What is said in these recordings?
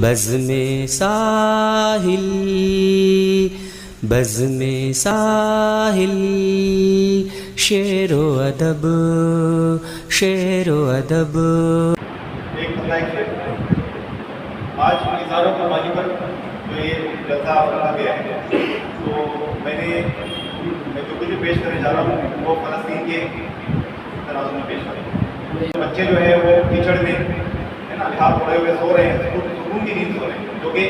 बज़्मे साहिल बज़्मे साहिल शेरो अदब शेरो अदब। एक आज इज़हारों कुर्बानी पर जो ये जलसा रखा गया है, तो मैं जो कुछ पेश करने जा रहा हूँ वो फ़लस्तीन के तनाज़ुर में पेश करें। बच्चे जो है वो कीचड़ में है ना हाथ पड़े हुए सो रहे हैं, सुकून की नींद सो रहे हैं, जो कि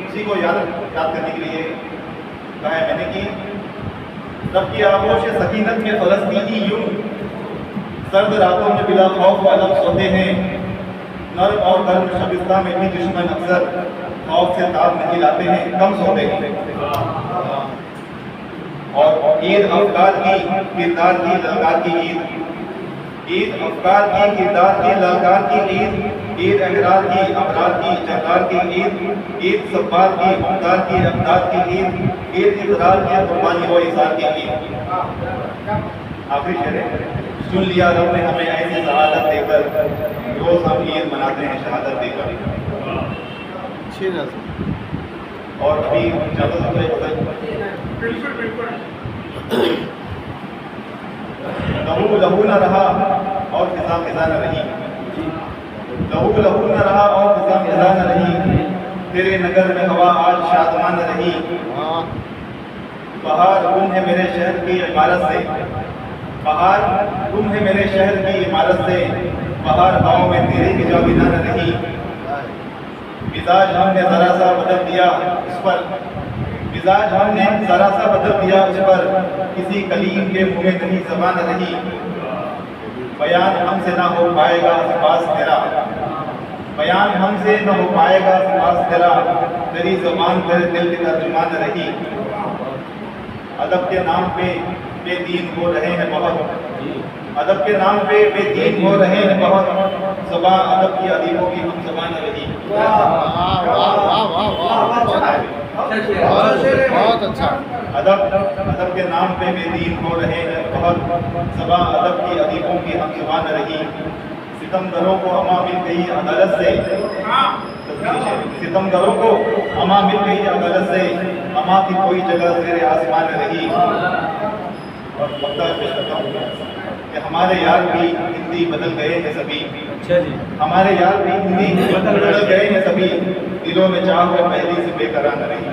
उसी को याद करने के लिए कहा है मैंने कि तब की आगोश सकीनत में फ़लस्तीनी यूं सर्द रातों में बिला खौफ अलम सोते हैं, नर्म और गर्म शबिस्तान में भी दुश्मन अक्सर खौफ से ताब नहीं लाते हैं, कम सोते हैं। और ईद अफकार की किरदार की ललकार की ईद अफकार की किरदार की ललकार की ईद अहरार की अबरार की जरदार की ईद सब्बार की मुख्तार की अब्दार की ईद इकरार की कुर्बानी व इज़हार की ईद। आखिरी शेर है, सुन लिया रब ने हमें ऐसी शहादत देकर, रोज हम ईद मनाते हैं शहादत देकर। और अभी लहू लहू न रहा और फिजा फिजा न रही, लहू लहू न रहा और फिजा फिजा न रही, तेरे नगर में हवा आज शादमान रही। बहार गुम है मेरे शहर की इमारत से, बहार गुम है मेरे शहर की इमारत से, बहार गाँव में तेरी की जाविना न रही। मिजाज हमने जरा सा बदल दिया उस पर, मिजाज हमने जरा सा बदल दिया उस पर, किसी कलीम के मुँह में नहीं ज़बान रही। बयान हमसे ना हो पाएगा अल्फाज़ तेरा, बयान हमसे न हो पाएगा अल्फाज़ तेरा, तेरी ज़बान तेरे दिल की तर्जुमान रही। अदब के नाम पे बेदीन हो रहे हैं बहुत, अदब के नाम पे बेदीन हो रहे हैं बहुत, ज़बान अदब की अदीबों की हम ज़बान रही। बहुत अच्छा। अदब के नाम पे बेदीन हो रहे हैं बहुत, ज़बान अदब की अदीबों की हम ज़बान रही। सितमगरों को अमा मिल गई अदालत से, सितमगरों को अमा मिल गई अदालत से, अमा की कोई जगह ज़ेरे आसमान रही। और पक्का पेश करता हूँ कि हमारे यार भी हिंदी बदल गए हैं सभी, अच्छा जी, हमारे यार भी हिंदी बदल गए हैं सभी, दिलों में चाह पहली से बेकरार न रही।